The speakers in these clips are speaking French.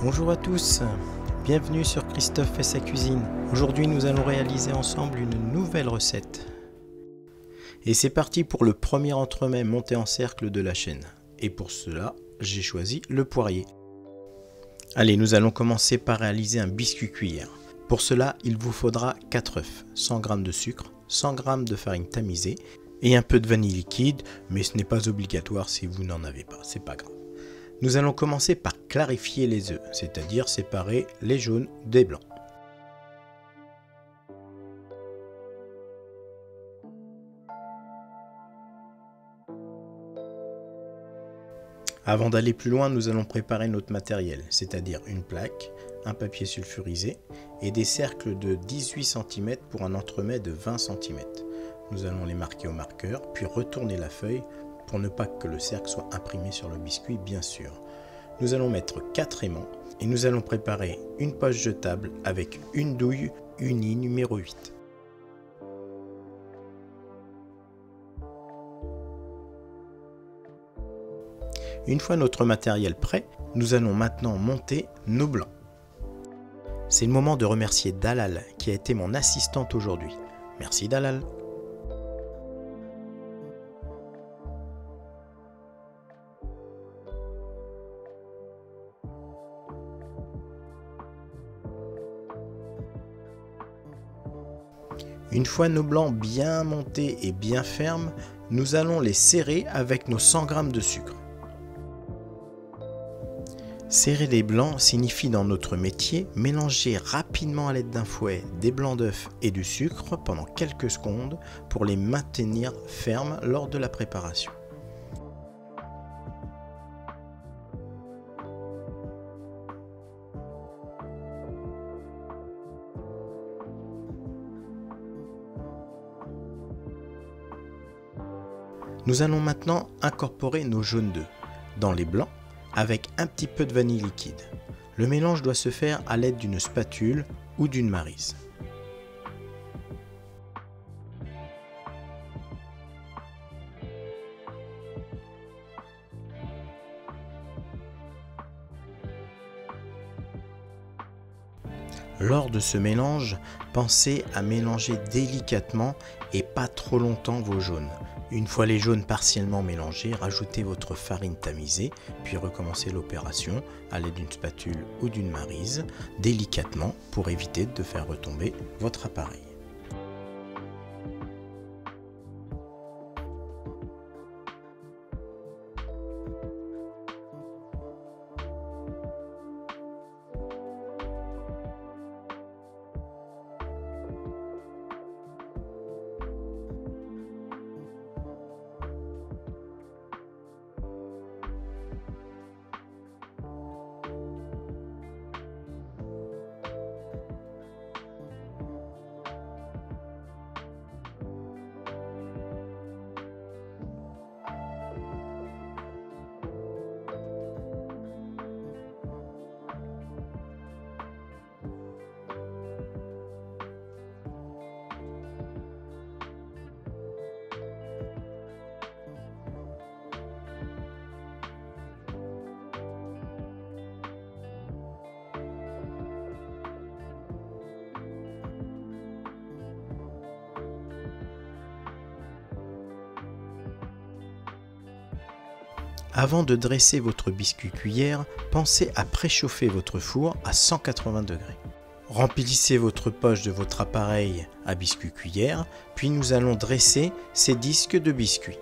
Bonjour à tous, bienvenue sur Christophe fait sa cuisine. Aujourd'hui nous allons réaliser ensemble une nouvelle recette. Et c'est parti pour le premier entremets monté en cercle de la chaîne. Et pour cela, j'ai choisi le poirier. Allez, nous allons commencer par réaliser un biscuit cuillère. Pour cela, il vous faudra 4 œufs, 100 g de sucre, 100 g de farine tamisée et un peu de vanille liquide, mais ce n'est pas obligatoire si vous n'en avez pas, c'est pas grave. Nous allons commencer par clarifier les œufs, c'est-à-dire séparer les jaunes des blancs. Avant d'aller plus loin, nous allons préparer notre matériel, c'est-à-dire une plaque, un papier sulfurisé et des cercles de 18 cm pour un entremets de 20 cm. Nous allons les marquer au marqueur, puis retourner la feuille pour ne pas que le cercle soit imprimé sur le biscuit, bien sûr. Nous allons mettre 4 aimants et nous allons préparer une poche jetable avec une douille unie numéro 8. Une fois notre matériel prêt, nous allons maintenant monter nos blancs. C'est le moment de remercier Dalal qui a été mon assistante aujourd'hui. Merci Dalal. Une fois nos blancs bien montés et bien fermes, nous allons les serrer avec nos 100 g de sucre. Serrer les blancs signifie dans notre métier mélanger rapidement à l'aide d'un fouet des blancs d'œufs et du sucre pendant quelques secondes pour les maintenir fermes lors de la préparation. Nous allons maintenant incorporer nos jaunes d'œufs dans les blancs avec un petit peu de vanille liquide. Le mélange doit se faire à l'aide d'une spatule ou d'une maryse. Lors de ce mélange, pensez à mélanger délicatement et pas trop longtemps vos jaunes. Une fois les jaunes partiellement mélangés, rajoutez votre farine tamisée, puis recommencez l'opération à l'aide d'une spatule ou d'une maryse, délicatement pour éviter de faire retomber votre appareil. Avant de dresser votre biscuit cuillère, pensez à préchauffer votre four à 180 degrés. Remplissez votre poche de votre appareil à biscuit cuillère, puis nous allons dresser ces disques de biscuits.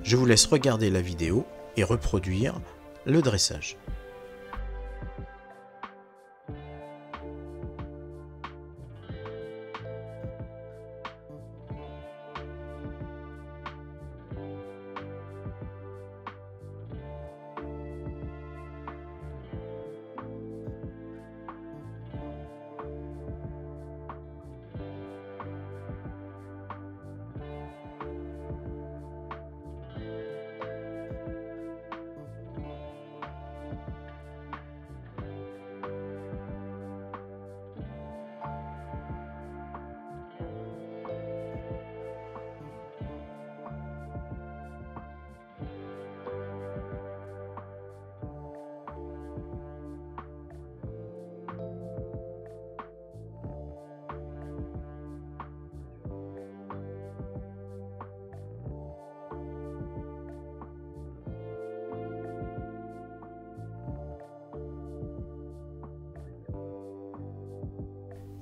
Je vous laisse regarder la vidéo et reproduire le dressage.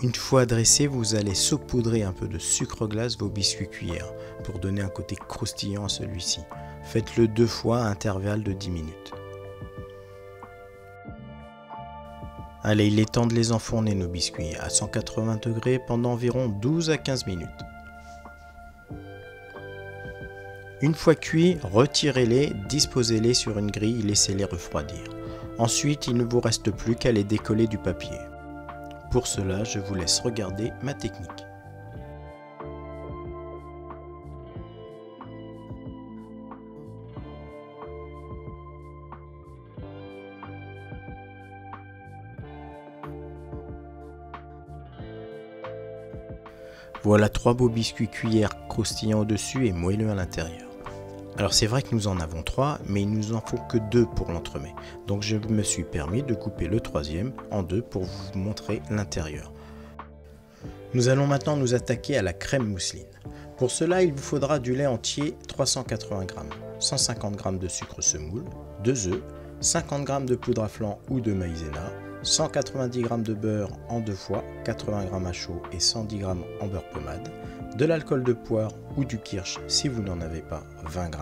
Une fois dressé, vous allez saupoudrer un peu de sucre glace vos biscuits cuillères pour donner un côté croustillant à celui-ci. Faites-le 2 fois à intervalle de 10 minutes. Allez, il est temps de les enfourner nos biscuits à 180 degrés pendant environ 12 à 15 minutes. Une fois cuits, retirez-les, disposez-les sur une grille et laissez-les refroidir. Ensuite, il ne vous reste plus qu'à les décoller du papier. Pour cela, je vous laisse regarder ma technique. Voilà 3 beaux biscuits cuillères croustillants au-dessus et moelleux à l'intérieur. Alors c'est vrai que nous en avons 3, mais il nous en faut que 2 pour l'entremets. Donc je me suis permis de couper le 3e en 2 pour vous montrer l'intérieur. Nous allons maintenant nous attaquer à la crème mousseline. Pour cela, il vous faudra du lait entier 380 g, 150 g de sucre semoule, 2 œufs, 50 g de poudre à flan ou de maïzena, 190 g de beurre en 2 fois, 80 g à chaud et 110 g en beurre pommade, de l'alcool de poire ou du kirsch si vous n'en avez pas, 20 g,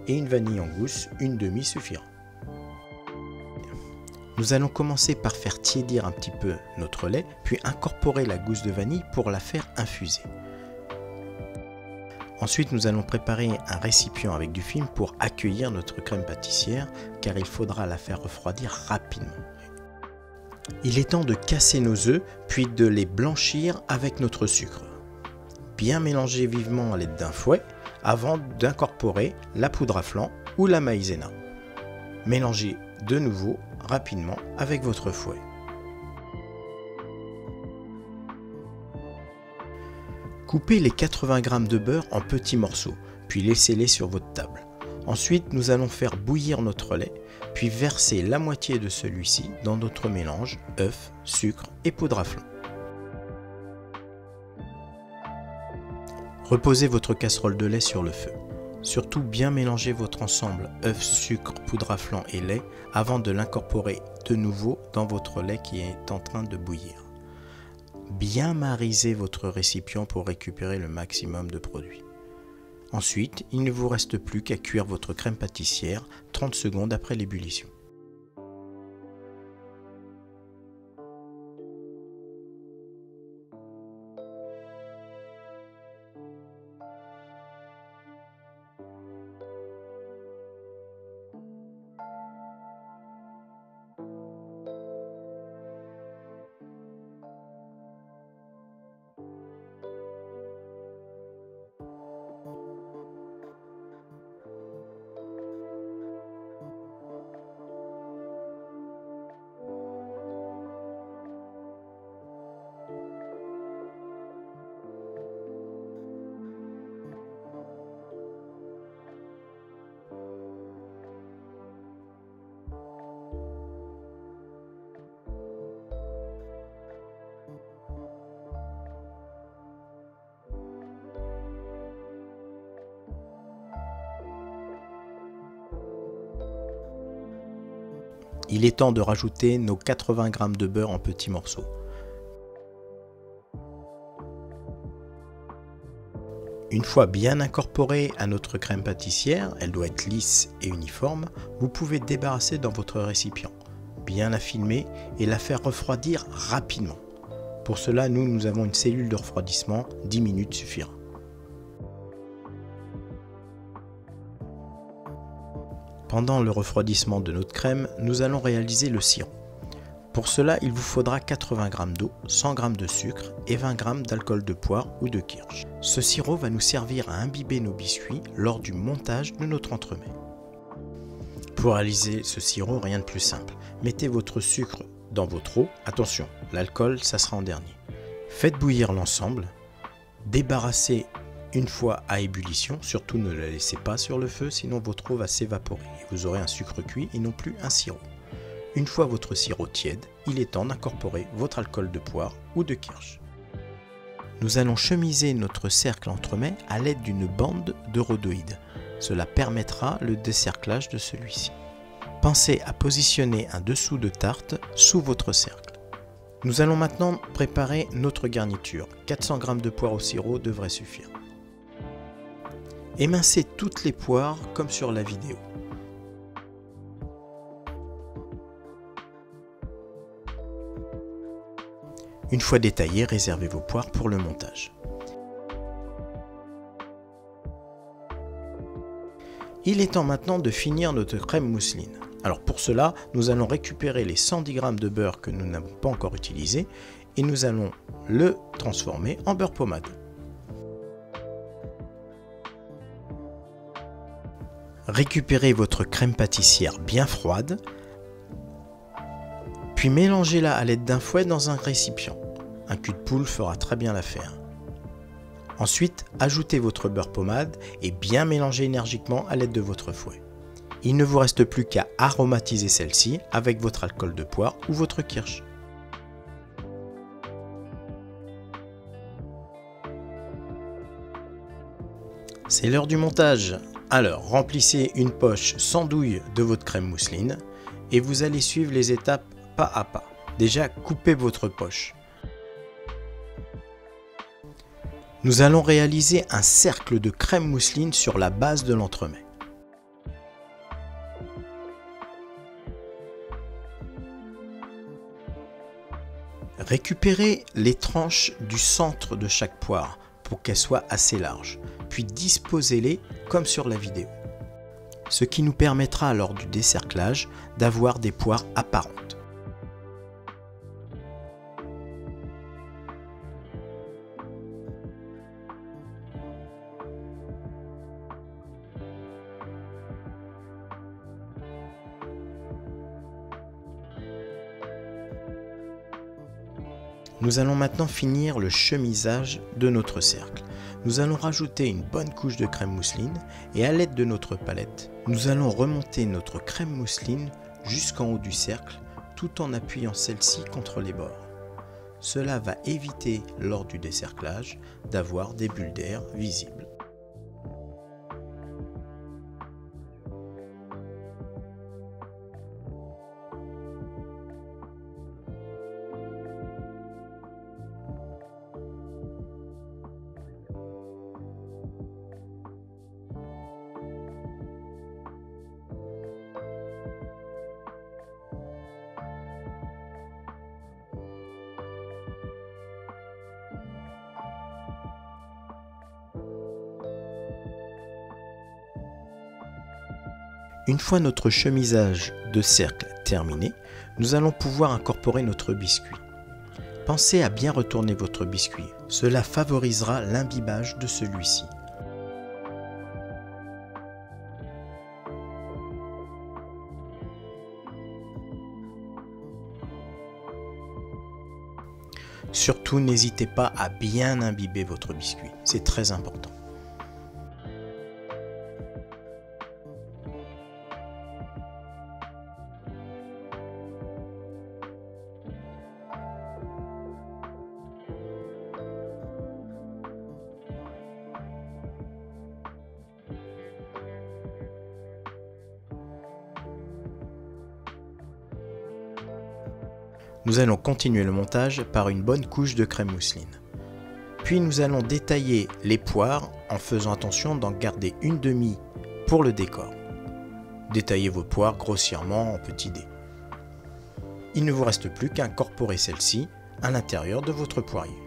et une vanille en gousse, une demi suffira. Nous allons commencer par faire tiédir un petit peu notre lait, puis incorporer la gousse de vanille pour la faire infuser. Ensuite, nous allons préparer un récipient avec du film pour accueillir notre crème pâtissière, car il faudra la faire refroidir rapidement. Il est temps de casser nos œufs, puis de les blanchir avec notre sucre. Bien mélanger vivement à l'aide d'un fouet avant d'incorporer la poudre à flan ou la maïzena. Mélangez de nouveau rapidement avec votre fouet. Coupez les 80 g de beurre en petits morceaux, puis laissez-les sur votre table. Ensuite, nous allons faire bouillir notre lait, puis verser la moitié de celui-ci dans notre mélange œufs, sucre et poudre à flan. Reposez votre casserole de lait sur le feu. Surtout bien mélanger votre ensemble œufs, sucre, poudre à flan et lait avant de l'incorporer de nouveau dans votre lait qui est en train de bouillir. Bien mariser votre récipient pour récupérer le maximum de produits. Ensuite, il ne vous reste plus qu'à cuire votre crème pâtissière 30 secondes après l'ébullition. Il est temps de rajouter nos 80 g de beurre en petits morceaux. Une fois bien incorporée à notre crème pâtissière, elle doit être lisse et uniforme, vous pouvez débarrasser dans votre récipient, bien la filmer et la faire refroidir rapidement. Pour cela, nous avons une cellule de refroidissement, 10 minutes suffira. Pendant le refroidissement de notre crème, nous allons réaliser le sirop. Pour cela, il vous faudra 80 g d'eau, 100 g de sucre et 20 g d'alcool de poire ou de kirsch. Ce sirop va nous servir à imbiber nos biscuits lors du montage de notre entremets. Pour réaliser ce sirop, rien de plus simple. Mettez votre sucre dans votre eau. Attention, l'alcool, ça sera en dernier. Faites bouillir l'ensemble. Débarrassez une fois à ébullition, surtout ne la laissez pas sur le feu, sinon votre eau va s'évaporer et vous aurez un sucre cuit et non plus un sirop. Une fois votre sirop tiède, il est temps d'incorporer votre alcool de poire ou de kirsch. Nous allons chemiser notre cercle entremets à l'aide d'une bande de rhodoïde. Cela permettra le décerclage de celui-ci. Pensez à positionner un dessous de tarte sous votre cercle. Nous allons maintenant préparer notre garniture. 400 g de poire au sirop devrait suffire. Émincez toutes les poires comme sur la vidéo. Une fois détaillées, réservez vos poires pour le montage. Il est temps maintenant de finir notre crème mousseline. Alors pour cela, nous allons récupérer les 110 g de beurre que nous n'avons pas encore utilisé et nous allons le transformer en beurre pommade. Récupérez votre crème pâtissière bien froide, puis mélangez-la à l'aide d'un fouet dans un récipient. Un cul de poule fera très bien l'affaire. Ensuite, ajoutez votre beurre pommade et bien mélangez énergiquement à l'aide de votre fouet. Il ne vous reste plus qu'à aromatiser celle-ci avec votre alcool de poire ou votre kirsch. C'est l'heure du montage. Alors, remplissez une poche sans douille de votre crème mousseline et vous allez suivre les étapes pas à pas. Déjà, coupez votre poche. Nous allons réaliser un cercle de crème mousseline sur la base de l'entremets. Récupérez les tranches du centre de chaque poire pour qu'elles soient assez larges, puis disposez-les comme sur la vidéo. Ce qui nous permettra lors du décerclage d'avoir des poires apparentes. Nous allons maintenant finir le chemisage de notre cercle. Nous allons rajouter une bonne couche de crème mousseline et à l'aide de notre palette, nous allons remonter notre crème mousseline jusqu'en haut du cercle tout en appuyant celle-ci contre les bords. Cela va éviter lors du décerclage d'avoir des bulles d'air visibles. Une fois notre chemisage de cercle terminé, nous allons pouvoir incorporer notre biscuit. Pensez à bien retourner votre biscuit, cela favorisera l'imbibage de celui-ci. Surtout, n'hésitez pas à bien imbiber votre biscuit, c'est très important. Nous allons continuer le montage par une bonne couche de crème mousseline. Puis nous allons détailler les poires en faisant attention d'en garder une demi pour le décor. Détaillez vos poires grossièrement en petits dés. Il ne vous reste plus qu'à incorporer celle-ci à l'intérieur de votre poirier.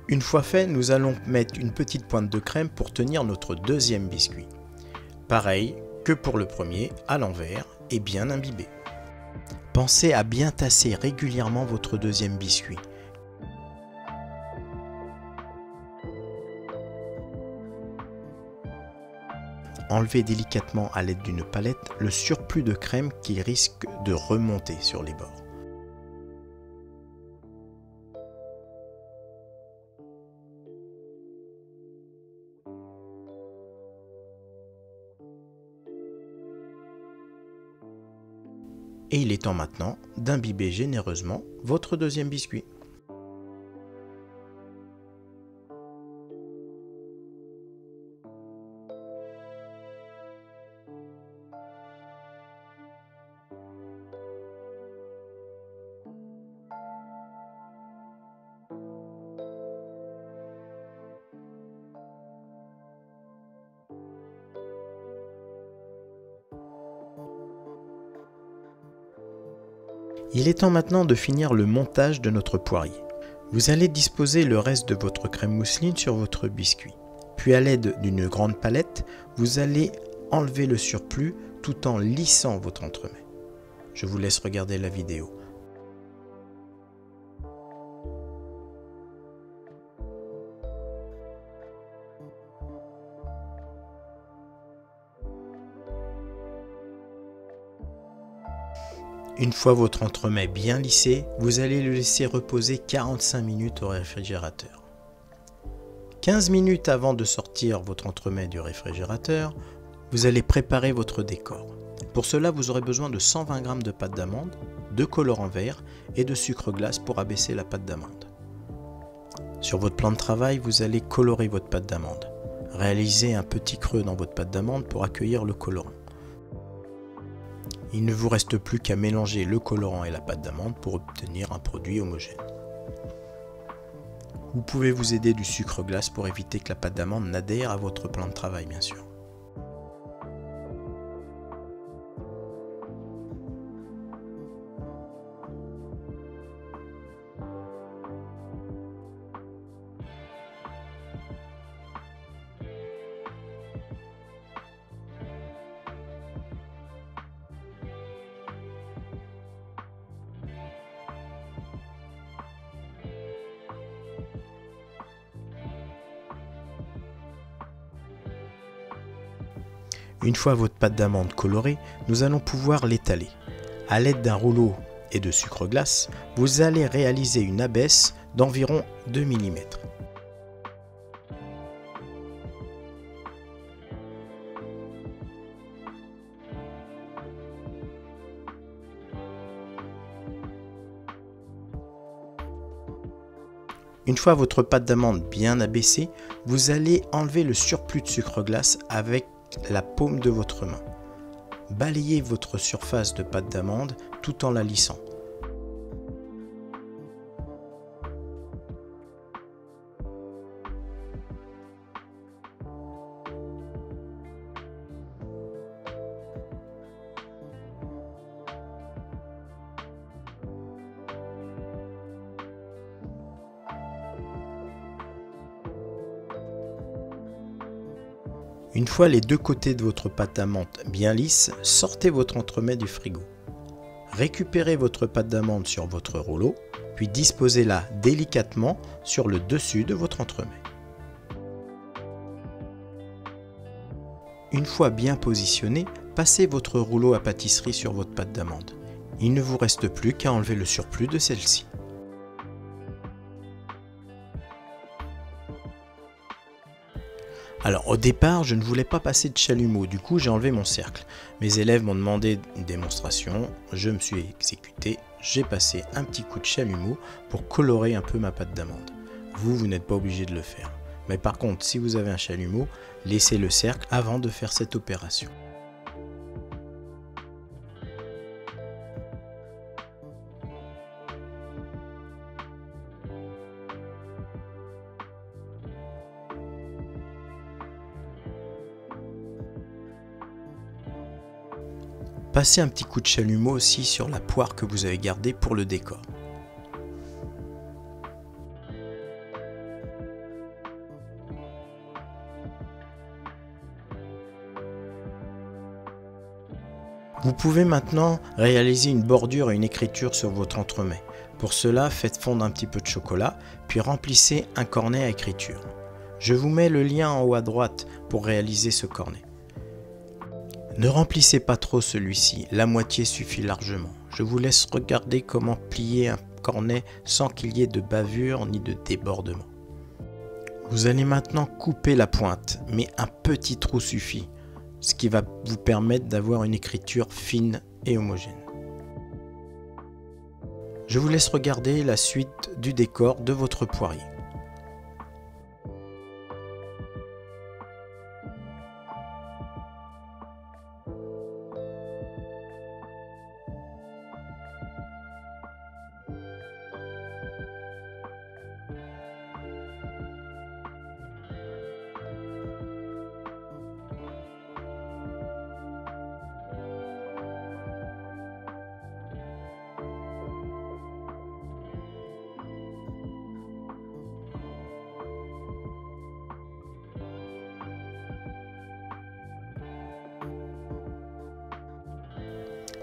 Une fois fait, nous allons mettre une petite pointe de crème pour tenir notre deuxième biscuit. Pareil que pour le premier, à l'envers et bien imbibé. Pensez à bien tasser régulièrement votre deuxième biscuit. enlevez délicatement à l'aide d'une palette le surplus de crème qui risque de remonter sur les bords. Et il est temps maintenant d'imbiber généreusement votre deuxième biscuit. Il est temps maintenant de finir le montage de notre poirier. Vous allez disposer le reste de votre crème mousseline sur votre biscuit. Puis à l'aide d'une grande palette, vous allez enlever le surplus tout en lissant votre entremets. Je vous laisse regarder la vidéo. Une fois votre entremets bien lissé, vous allez le laisser reposer 45 minutes au réfrigérateur. 15 minutes avant de sortir votre entremets du réfrigérateur, vous allez préparer votre décor. Pour cela, vous aurez besoin de 120 g de pâte d'amande, de colorant vert et de sucre glace pour abaisser la pâte d'amande. Sur votre plan de travail, vous allez colorer votre pâte d'amande. Réalisez un petit creux dans votre pâte d'amande pour accueillir le colorant. Il ne vous reste plus qu'à mélanger le colorant et la pâte d'amande pour obtenir un produit homogène. Vous pouvez vous aider du sucre glace pour éviter que la pâte d'amande n'adhère à votre plan de travail, bien sûr. Une fois votre pâte d'amande colorée, nous allons pouvoir l'étaler. À l'aide d'un rouleau et de sucre glace, vous allez réaliser une abaisse d'environ 2 mm. Une fois votre pâte d'amande bien abaissée, vous allez enlever le surplus de sucre glace avec la paume de votre main. Balayez votre surface de pâte d'amande tout en la lissant. Une fois les deux côtés de votre pâte d'amande bien lisse, sortez votre entremets du frigo. Récupérez votre pâte d'amande sur votre rouleau, puis disposez-la délicatement sur le dessus de votre entremets. Une fois bien positionné, passez votre rouleau à pâtisserie sur votre pâte d'amande. Il ne vous reste plus qu'à enlever le surplus de celle-ci. Alors au départ, je ne voulais pas passer de chalumeau, du coup j'ai enlevé mon cercle. Mes élèves m'ont demandé une démonstration, je me suis exécuté, j'ai passé un petit coup de chalumeau pour colorer un peu ma pâte d'amande. Vous n'êtes pas obligé de le faire. Mais par contre, si vous avez un chalumeau, laissez le cercle avant de faire cette opération. Passez un petit coup de chalumeau aussi sur la poire que vous avez gardée pour le décor. Vous pouvez maintenant réaliser une bordure et une écriture sur votre entremets. Pour cela, faites fondre un petit peu de chocolat, puis remplissez un cornet à écriture. Je vous mets le lien en haut à droite pour réaliser ce cornet. Ne remplissez pas trop celui-ci, la moitié suffit largement. Je vous laisse regarder comment plier un cornet sans qu'il y ait de bavure ni de débordement. Vous allez maintenant couper la pointe, mais un petit trou suffit, ce qui va vous permettre d'avoir une écriture fine et homogène. Je vous laisse regarder la suite du décor de votre poirier.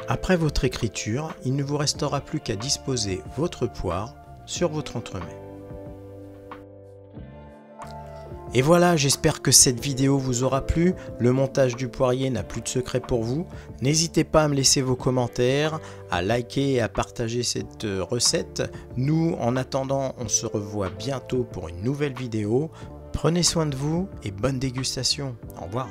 Après votre écriture, il ne vous restera plus qu'à disposer votre poire sur votre entremets. Et voilà, j'espère que cette vidéo vous aura plu. Le montage du poirier n'a plus de secret pour vous. N'hésitez pas à me laisser vos commentaires, à liker et à partager cette recette. Nous, en attendant, on se revoit bientôt pour une nouvelle vidéo. Prenez soin de vous et bonne dégustation. Au revoir.